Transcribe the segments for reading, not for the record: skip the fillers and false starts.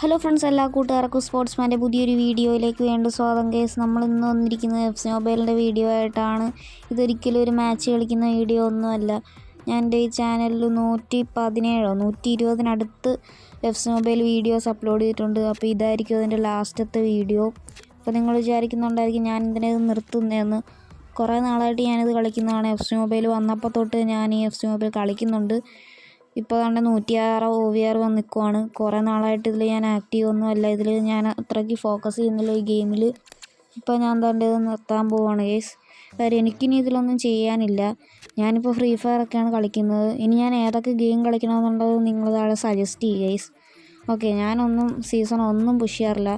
Hello friends, എല്ലാ കൂട്ടുകാർക്കും സ്പോർട്സ്മാൻ്റെ പുതിയൊരു വീഡിയോയിലേക്ക് വേണ്ട സ്വാഗതം ഗൈസ്. നമ്മളിന്ന് വന്നിരിക്കുന്നത് എഫ് മൊബൈലിൻ്റെ വീഡിയോ ആയിട്ടാണ്. ഇതൊരിക്കലും ഒരു മാച്ച് കളിക്കുന്ന വീഡിയോ ഒന്നുമല്ല. ഞാൻ എൻ്റെ ഈ ചാനലിൽ 120 എഫ് മൊബൈൽ വീഡിയോസ് അപ്ലോഡ് ചെയ്തിട്ടുണ്ട്. അപ്പോൾ ഇതായിരിക്കും അതിൻ്റെ ലാസ്റ്റത്തെ വീഡിയോ. അപ്പോൾ നിങ്ങൾ വിചാരിക്കുന്നുണ്ടായിരിക്കും ഞാൻ ഇതിനെ നിർത്തുന്നതെന്ന്. കുറേ നാളായിട്ട് ഞാനിത് കളിക്കുന്നതാണ്. എഫ് മൊബൈൽ വന്നപ്പോൾ തൊട്ട് ഞാൻ ഈ എഫ് മൊബൈൽ കളിക്കുന്നുണ്ട്. ഇപ്പോൾ കണ്ട് 106 OVR വന്ന് നിൽക്കുവാണ്. കുറേ നാളായിട്ട് ഇതിൽ ഞാൻ ആക്റ്റീവ് ഒന്നുമല്ല. ഇതിൽ ഞാൻ അത്രയ്ക്ക് ഫോക്കസ് ചെയ്യുന്നില്ല ഈ ഗെയിമിൽ. ഇപ്പോൾ ഞാൻ ഇത് നിർത്താൻ പോവുകയാണ് ഗൈസ്. കാര്യം എനിക്കിനി ഇതിലൊന്നും ചെയ്യാനില്ല. ഞാനിപ്പോൾ ഫ്രീ ഫയർ ഒക്കെയാണ് കളിക്കുന്നത്. ഇനി ഞാൻ ഏതൊക്കെ ഗെയിം കളിക്കണമെന്നുള്ളത് നിങ്ങൾ താഴെ സജസ്റ്റ് ചെയ്യുക ഗൈസ്. ഓക്കെ, ഞാനൊന്നും സീസൺ ഒന്നും പുഷ് ചെയ്യാറില്ല.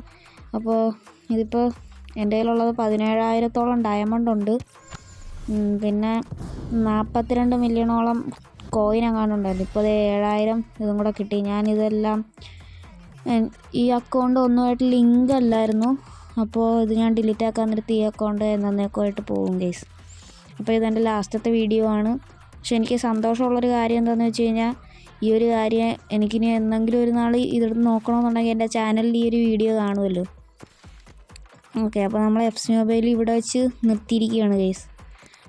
അപ്പോൾ ഇതിപ്പോൾ എൻ്റെ കയ്യിലുള്ളത് 17,000-ഓളം ഡയമണ്ട് ഉണ്ട്. പിന്നെ 42 മില്യണോളം കോയിൻ എങ്ങാണ്ടുണ്ടായിരുന്നു. ഇപ്പോൾ 7,000 ഇതും കൂടെ കിട്ടി. ഞാനിതെല്ലാം ഈ അക്കൗണ്ട് ഒന്നുമായിട്ട് ലിങ്ക് അല്ലായിരുന്നു. അപ്പോൾ ഇത് ഞാൻ ഡിലീറ്റ് ആക്കാൻ നേരത്ത് ഈ അക്കൗണ്ട് എന്നേക്കുമായിട്ട് പോകും ഗൈസ്. അപ്പോൾ ഇതെൻ്റെ ലാസ്റ്റത്തെ വീഡിയോ ആണ്. പക്ഷെ എനിക്ക് സന്തോഷമുള്ളൊരു കാര്യം എന്താണെന്ന് വെച്ച് കഴിഞ്ഞാൽ, ഈ ഒരു കാര്യം എനിക്കിനി എന്തെങ്കിലും ഒരു നാൾ ഇതെടുത്ത് നോക്കണമെന്നുണ്ടെങ്കിൽ എൻ്റെ ചാനലിൽ ഈ ഒരു വീഡിയോ കാണുമല്ലോ. ഓക്കെ, അപ്പോൾ നമ്മൾ എഫ് മൊബൈൽ ഇവിടെ വെച്ച് നിർത്തിയിരിക്കുകയാണ് ഗൈസ്.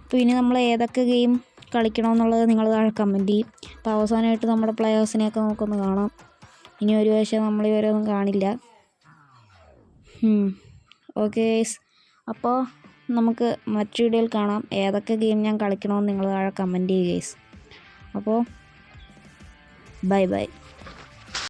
അപ്പോൾ ഇനി നമ്മൾ ഏതൊക്കെ ഗെയിം കളിക്കണമെന്നുള്ളത് നിങ്ങൾ താഴെ കമൻറ്റ് ചെയ്യും. അപ്പോൾ അവസാനമായിട്ട് നമ്മുടെ പ്ലെയേഴ്സിനെയൊക്കെ നമുക്കൊന്ന് കാണാം. ഇനി ഒരു വശം നമ്മൾ ഇവരൊന്നും കാണില്ല. ഓക്കെ ഗൈസ്, അപ്പോൾ നമുക്ക് മറ്റു വീഡിയോയിൽ കാണാം. ഏതൊക്കെ ഗെയിം ഞാൻ കളിക്കണമെന്ന് നിങ്ങൾ താഴെ കമൻറ്റ് ചെയ്യുക ഗൈസ്. അപ്പോൾ ബൈ.